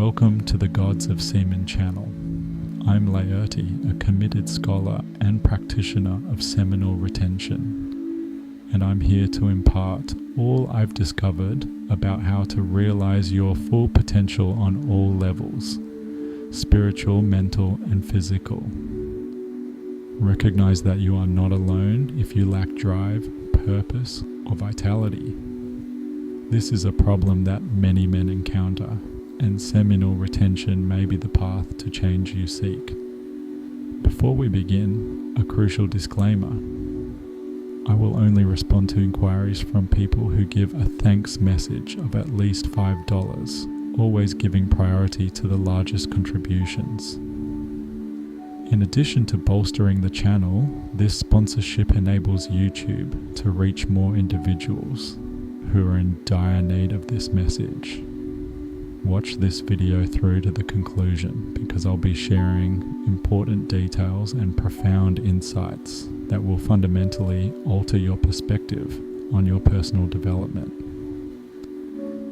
Welcome to the Gods of SEMEN channel. I'm Laerti, a committed scholar and practitioner of seminal retention, and I'm here to impart all I've discovered about how to realize your full potential on all levels: spiritual, mental, and physical. Recognize that you are not alone if you lack drive, purpose, or vitality. This is a problem that many men encounter, and seminal retention may be the path to change you seek. Before we begin, a crucial disclaimer. I will only respond to inquiries from people who give a thanks message of at least $5, always giving priority to the largest contributions. In addition to bolstering the channel, this sponsorship enables YouTube to reach more individuals who are in dire need of this message. Watch this video through to the conclusion, because I'll be sharing important details and profound insights that will fundamentally alter your perspective on your personal development.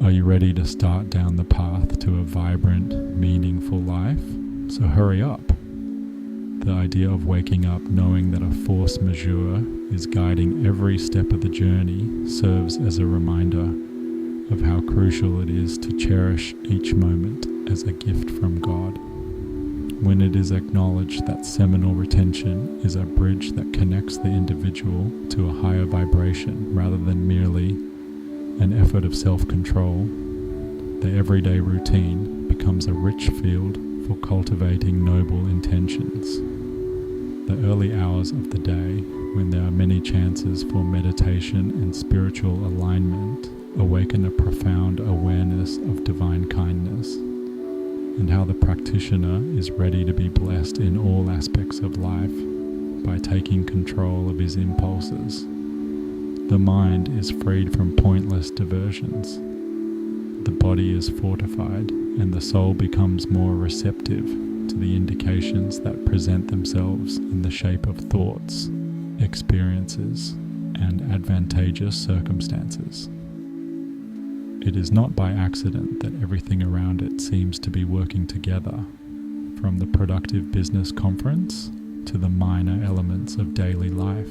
Are you ready to start down the path to a vibrant, meaningful life? So hurry up. The idea of waking up knowing that a force majeure is guiding every step of the journey serves as a reminder of how crucial it is to cherish each moment as a gift from God. When it is acknowledged that seminal retention is a bridge that connects the individual to a higher vibration rather than merely an effort of self-control, the everyday routine becomes a rich field for cultivating noble intentions. The early hours of the day, when there are many chances for meditation and spiritual alignment, awaken a profound awareness of divine kindness and how the practitioner is ready to be blessed in all aspects of life by taking control of his impulses. The mind is freed from pointless diversions. The body is fortified and the soul becomes more receptive to the indications that present themselves in the shape of thoughts, experiences, and advantageous circumstances. It is not by accident that everything around it seems to be working together, from the productive business conference to the minor elements of daily life.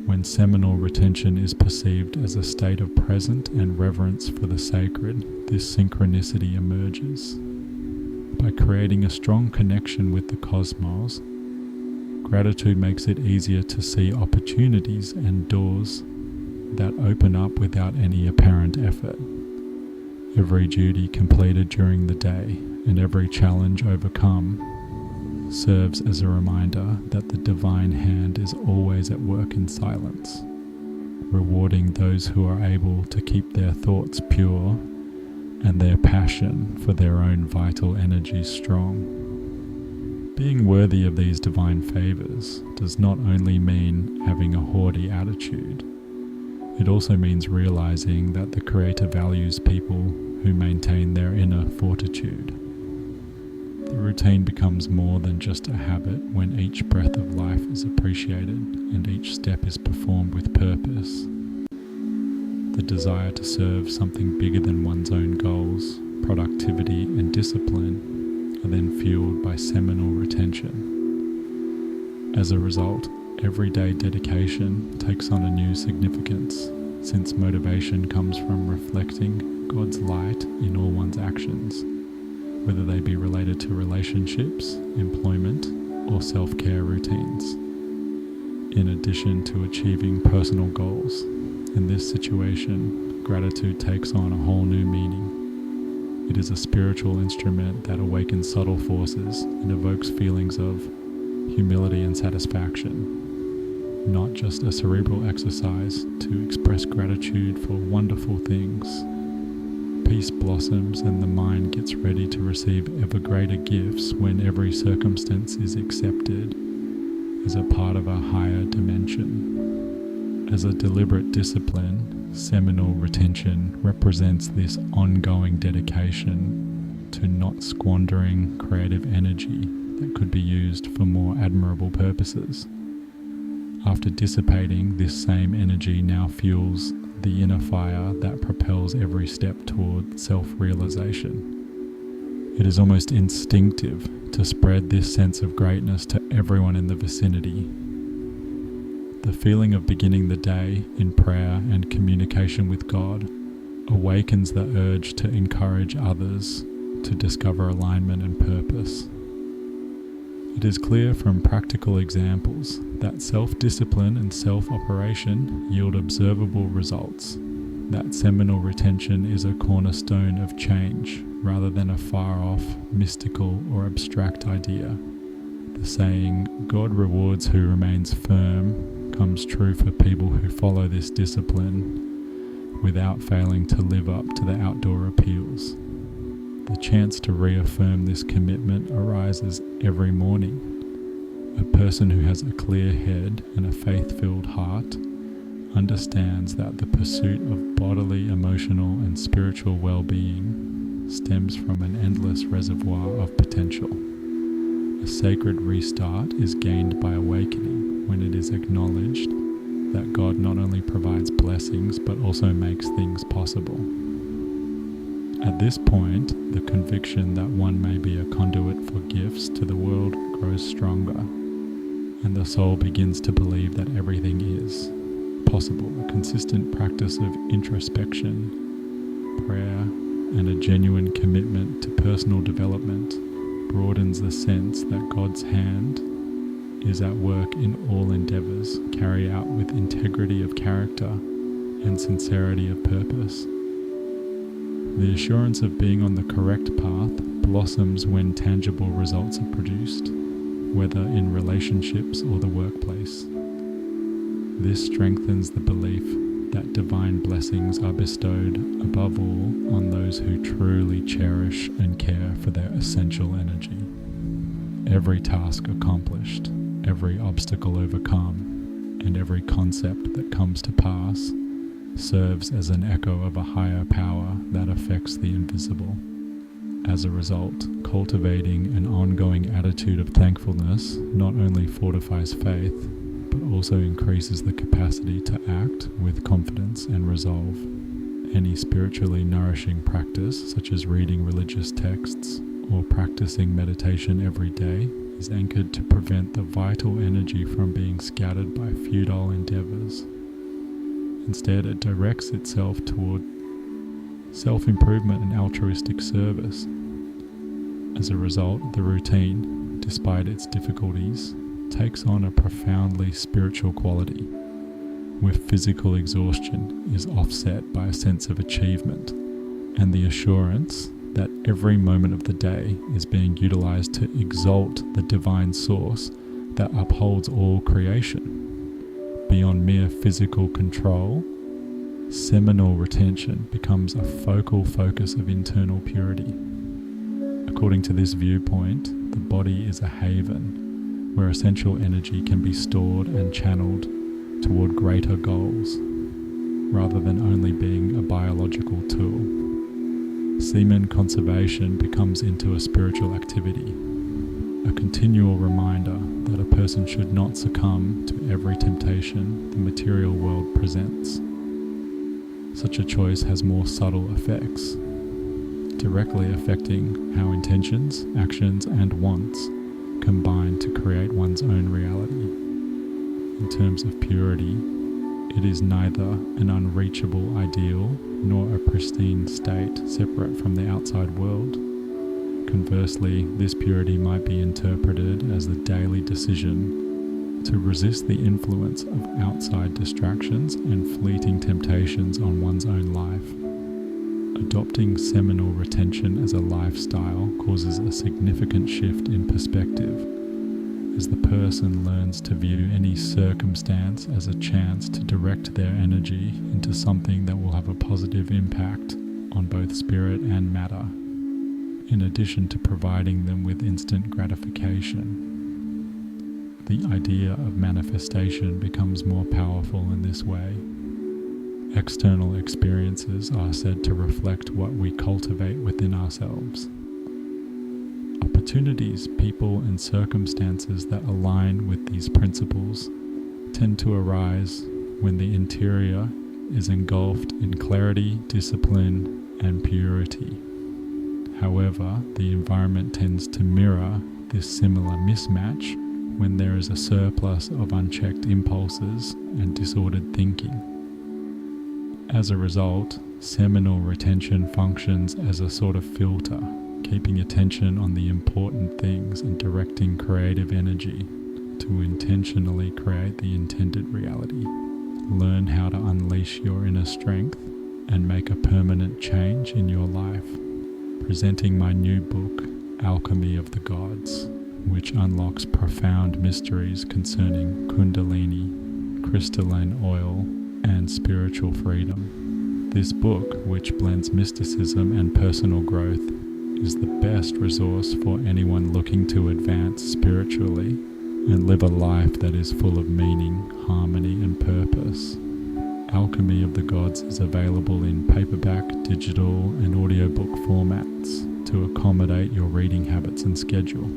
When seminal retention is perceived as a state of present and reverence for the sacred, this synchronicity emerges. By creating a strong connection with the cosmos, gratitude makes it easier to see opportunities and doors that open up without any apparent effort. Every duty completed during the day and every challenge overcome serves as a reminder that the divine hand is always at work in silence, rewarding those who are able to keep their thoughts pure and their passion for their own vital energy strong. Being worthy of these divine favors does not only mean having a haughty attitude. It also means realizing that the Creator values people who maintain their inner fortitude. The routine becomes more than just a habit when each breath of life is appreciated and each step is performed with purpose. The desire to serve something bigger than one's own goals, productivity, and discipline are then fueled by seminal retention. As a result, everyday dedication takes on a new significance, since motivation comes from reflecting God's light in all one's actions, whether they be related to relationships, employment, or self-care routines. In addition to achieving personal goals, in this situation, gratitude takes on a whole new meaning. It is a spiritual instrument that awakens subtle forces and evokes feelings of humility and satisfaction, not just a cerebral exercise to express gratitude for wonderful things. Peace blossoms and the mind gets ready to receive ever greater gifts when every circumstance is accepted as a part of a higher dimension. As a deliberate discipline, seminal retention represents this ongoing dedication to not squandering creative energy that could be used for more admirable purposes. After dissipating, this same energy now fuels the inner fire that propels every step toward self-realization. It is almost instinctive to spread this sense of greatness to everyone in the vicinity. The feeling of beginning the day in prayer and communication with God awakens the urge to encourage others to discover alignment and purpose. It is clear from practical examples that self-discipline and self-operation yield observable results, that seminal retention is a cornerstone of change rather than a far-off, mystical or abstract idea. The saying, "God rewards who remains firm," comes true for people who follow this discipline without failing to live up to the outdoor appeals. The chance to reaffirm this commitment arises every morning. A person who has a clear head and a faith-filled heart understands that the pursuit of bodily, emotional, and spiritual well-being stems from an endless reservoir of potential. A sacred restart is gained by awakening when it is acknowledged that God not only provides blessings but also makes things possible. At this point, the conviction that one may be a conduit for gifts to the world grows stronger, and the soul begins to believe that everything is possible. A consistent practice of introspection, prayer, and a genuine commitment to personal development broadens the sense that God's hand is at work in all endeavors, carried out with integrity of character and sincerity of purpose. The assurance of being on the correct path blossoms when tangible results are produced, whether in relationships or the workplace. This strengthens the belief that divine blessings are bestowed above all on those who truly cherish and care for their essential energy. Every task accomplished, every obstacle overcome, and every concept that comes to pass serves as an echo of a higher power that affects the invisible. As a result, cultivating an ongoing attitude of thankfulness not only fortifies faith, but also increases the capacity to act with confidence and resolve. Any spiritually nourishing practice, such as reading religious texts or practicing meditation every day, is anchored to prevent the vital energy from being scattered by futile endeavors. Instead, it directs itself toward self-improvement and altruistic service. As a result, the routine, despite its difficulties, takes on a profoundly spiritual quality, where physical exhaustion is offset by a sense of achievement and the assurance that every moment of the day is being utilized to exalt the divine source that upholds all creation. Beyond mere physical control, seminal retention becomes a focal focus of internal purity. According to this viewpoint, the body is a haven where essential energy can be stored and channeled toward greater goals, rather than only being a biological tool. Semen conservation becomes into a spiritual activity, a continual reminder that a person should not succumb to every temptation the material world presents. Such a choice has more subtle effects, directly affecting how intentions, actions, and wants combine to create one's own reality. In terms of purity, it is neither an unreachable ideal nor a pristine state separate from the outside world. Conversely, this purity might be interpreted as the daily decision to resist the influence of outside distractions and fleeting temptations on one's own life. Adopting seminal retention as a lifestyle causes a significant shift in perspective, as the person learns to view any circumstance as a chance to direct their energy into something that will have a positive impact on both spirit and matter, in addition to providing them with instant gratification. The idea of manifestation becomes more powerful in this way. External experiences are said to reflect what we cultivate within ourselves. Opportunities, people, and circumstances that align with these principles tend to arise when the interior is engulfed in clarity, discipline, and purity. However, the environment tends to mirror this similar mismatch when there is a surplus of unchecked impulses and disordered thinking. As a result, seminal retention functions as a sort of filter, keeping attention on the important things and directing creative energy to intentionally create the intended reality. Learn how to unleash your inner strength and make a permanent change in your life. Presenting my new book, Alchemy of the Gods, which unlocks profound mysteries concerning Kundalini, crystalline oil, and spiritual freedom. This book, which blends mysticism and personal growth, is the best resource for anyone looking to advance spiritually and live a life that is full of meaning, harmony, and purpose. Alchemy of the Gods is available in paperback, digital, and audiobook formats to accommodate your reading habits and schedule.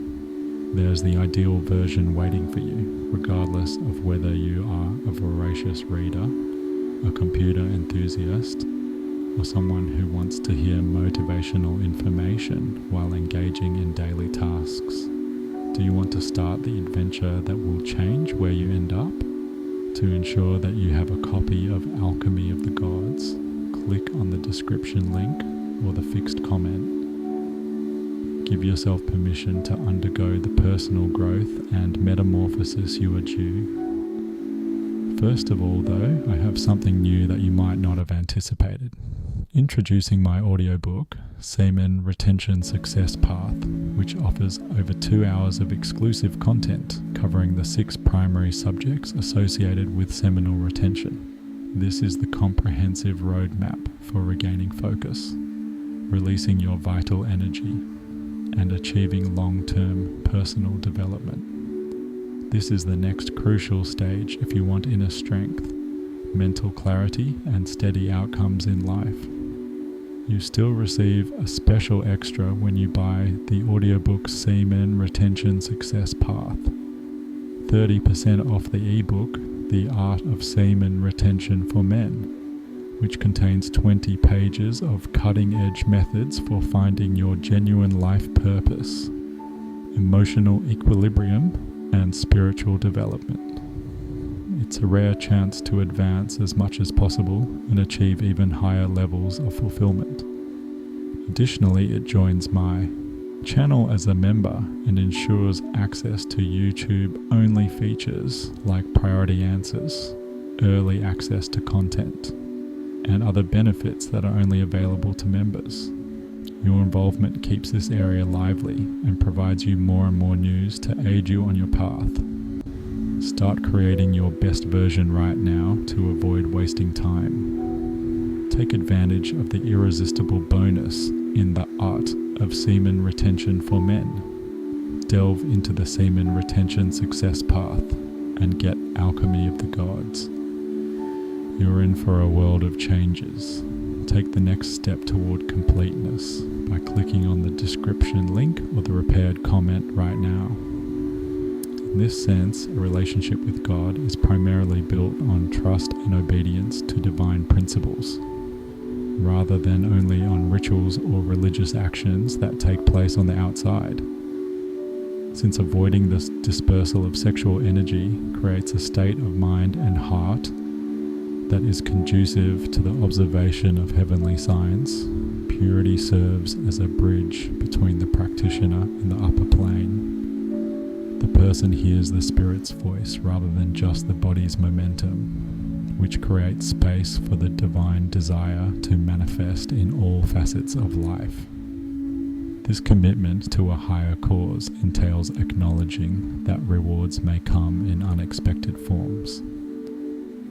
There's the ideal version waiting for you, regardless of whether you are a voracious reader, a computer enthusiast, or someone who wants to hear motivational information while engaging in daily tasks. Do you want to start the adventure that will change where you end up? To ensure that you have a copy of Alchemy of the Gods, click on the description link or the fixed comment. Give yourself permission to undergo the personal growth and metamorphosis you are due. First of all, though, I have something new that you might not have anticipated. Introducing my audiobook, SEMEN Retention Success Path, which offers over 2 hours of exclusive content covering the 6 primary subjects associated with seminal retention. This is the comprehensive roadmap for regaining focus, releasing your vital energy, and achieving long-term personal development. This is the next crucial stage if you want inner strength, mental clarity, and steady outcomes in life. You still receive a special extra when you buy the audiobook SEMEN Retention Success Path. 30% off the ebook, The Art of Semen Retention for Men, which contains 20 pages of cutting-edge methods for finding your genuine life purpose, emotional equilibrium, and spiritual development. It's a rare chance to advance as much as possible and achieve even higher levels of fulfillment. Additionally, it joins my channel as a member and ensures access to YouTube-only features like priority answers, early access to content, and other benefits that are only available to members. Your involvement keeps this area lively and provides you more and more news to aid you on your path. Start creating your best version right now to avoid wasting time. Take advantage of the irresistible bonus in the Art of Semen Retention for Men. Delve into the Semen Retention Success Path and get Alchemy of the Gods. You're in for a world of changes. Take the next step toward completeness by clicking on the description link or the repaired comment right now. In this sense, a relationship with God is primarily built on trust and obedience to divine principles, rather than only on rituals or religious actions that take place on the outside. Since avoiding the dispersal of sexual energy creates a state of mind and heart that is conducive to the observation of heavenly signs, purity serves as a bridge between the practitioner and the upper plane. The person hears the spirit's voice rather than just the body's momentum, which creates space for the divine desire to manifest in all facets of life. This commitment to a higher cause entails acknowledging that rewards may come in unexpected forms.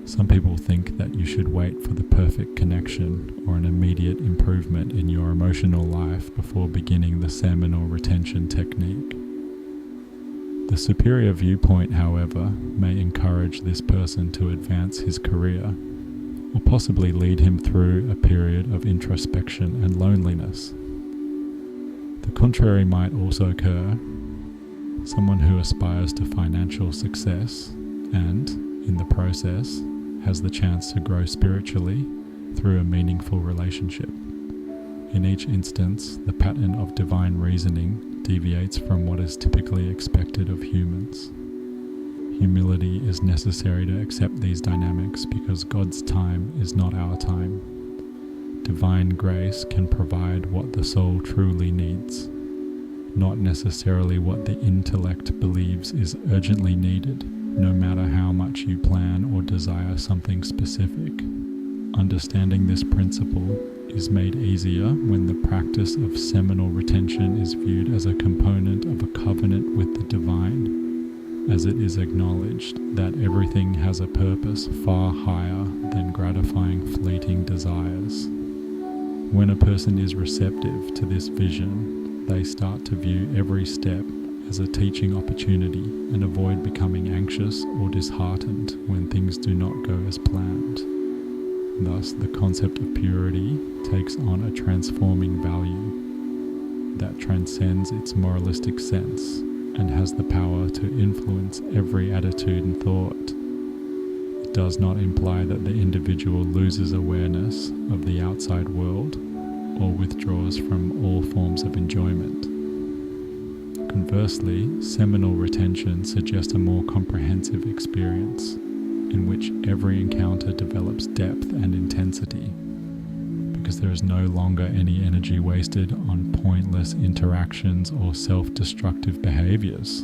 Some people think that you should wait for the perfect connection or an immediate improvement in your emotional life before beginning the seminal retention technique. The superior viewpoint, however, may encourage this person to advance his career, or possibly lead him through a period of introspection and loneliness. The contrary might also occur. Someone who aspires to financial success and, in the process, has the chance to grow spiritually through a meaningful relationship. In each instance, the pattern of divine reasoning deviates from what is typically expected of humans. Humility is necessary to accept these dynamics because God's time is not our time. Divine grace can provide what the soul truly needs, not necessarily what the intellect believes is urgently needed, no matter how much you plan or desire something specific. Understanding this principle is made easier when the practice of seminal retention is viewed as a component of a covenant with the divine, as it is acknowledged that everything has a purpose far higher than gratifying fleeting desires. When a person is receptive to this vision, they start to view every step as a teaching opportunity and avoid becoming anxious or disheartened when things do not go as planned. Thus, the concept of purity takes on a transforming value that transcends its moralistic sense and has the power to influence every attitude and thought. It does not imply that the individual loses awareness of the outside world or withdraws from all forms of enjoyment. Conversely, seminal retention suggests a more comprehensive experience in which every encounter develops depth and intensity, because there is no longer any energy wasted on pointless interactions or self-destructive behaviors.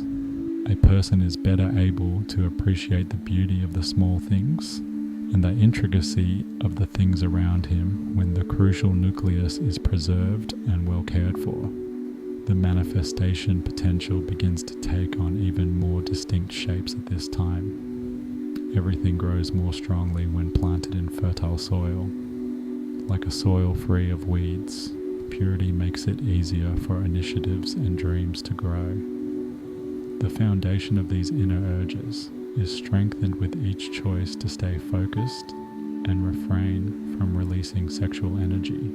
A person is better able to appreciate the beauty of the small things and the intricacy of the things around him when the crucial nucleus is preserved and well cared for. The manifestation potential begins to take on even more distinct shapes at this time. Everything grows more strongly when planted in fertile soil. Like a soil free of weeds, purity makes it easier for initiatives and dreams to grow. The foundation of these inner urges is strengthened with each choice to stay focused and refrain from releasing sexual energy.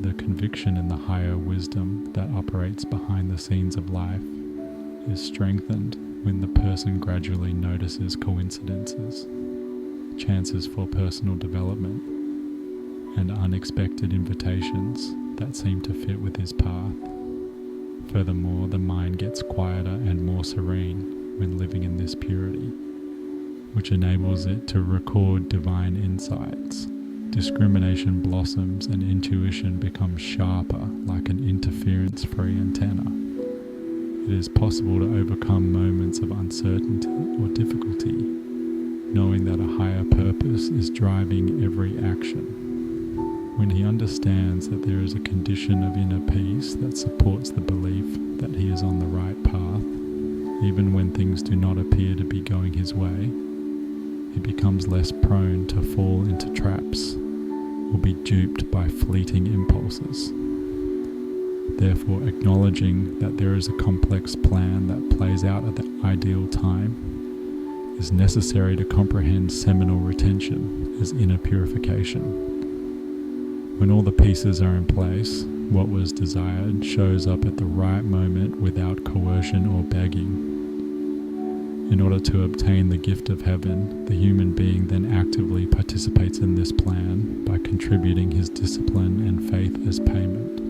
The conviction in the higher wisdom that operates behind the scenes of life is strengthened when the person gradually notices coincidences, chances for personal development, and unexpected invitations that seem to fit with his path. Furthermore, the mind gets quieter and more serene when living in this purity, which enables it to record divine insights. Discrimination blossoms and intuition becomes sharper like an interference-free antenna. It is possible to overcome moments of uncertainty or difficulty, knowing that a higher purpose is driving every action. When he understands that there is a condition of inner peace that supports the belief that he is on the right path, even when things do not appear to be going his way, he becomes less prone to fall into traps or be duped by fleeting impulses. Therefore, acknowledging that there is a complex plan that plays out at the ideal time is necessary to comprehend seminal retention as inner purification. When all the pieces are in place, what was desired shows up at the right moment without coercion or begging. In order to obtain the gift of heaven, the human being then actively participates in this plan by contributing his discipline and faith as payment.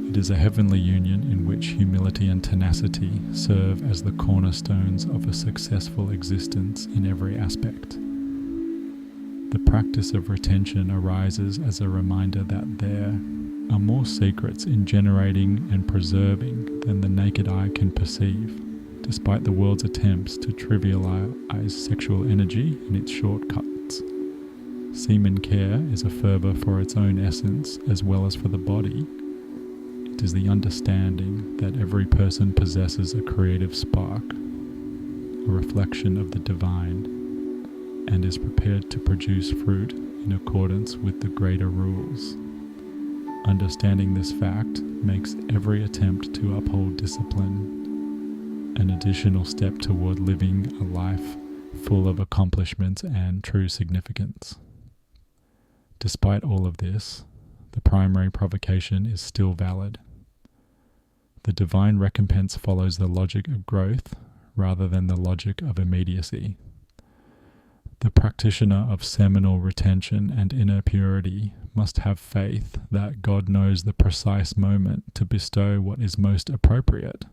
It is a heavenly union in which humility and tenacity serve as the cornerstones of a successful existence in every aspect. The practice of retention arises as a reminder that there are more secrets in generating and preserving than the naked eye can perceive, despite the world's attempts to trivialize sexual energy and its shortcuts. Semen care is a fervor for its own essence as well as for the body. It is the understanding that every person possesses a creative spark, a reflection of the divine, and is prepared to produce fruit in accordance with the greater rules. Understanding this fact makes every attempt to uphold discipline an additional step toward living a life full of accomplishments and true significance. Despite all of this, the primary provocation is still valid. The divine recompense follows the logic of growth rather than the logic of immediacy. The practitioner of seminal retention and inner purity must have faith that God knows the precise moment to bestow what is most appropriate.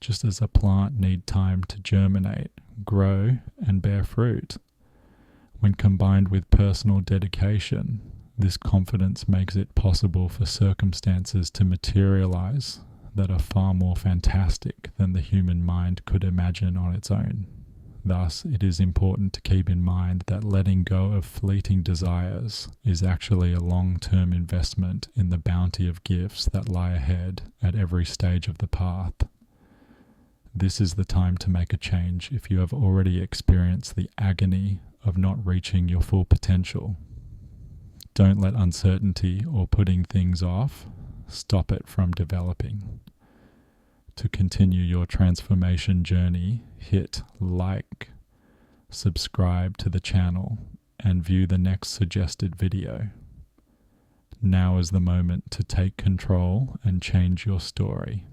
Just as a plant needs time to germinate, grow, and bear fruit. When combined with personal dedication, this confidence makes it possible for circumstances to materialize that are far more fantastic than the human mind could imagine on its own. Thus, it is important to keep in mind that letting go of fleeting desires is actually a long-term investment in the bounty of gifts that lie ahead at every stage of the path. This is the time to make a change if you have already experienced the agony of not reaching your full potential. Don't let uncertainty or putting things off stop it from developing. To continue your transformation journey, hit like, subscribe to the channel, and view the next suggested video. Now is the moment to take control and change your story.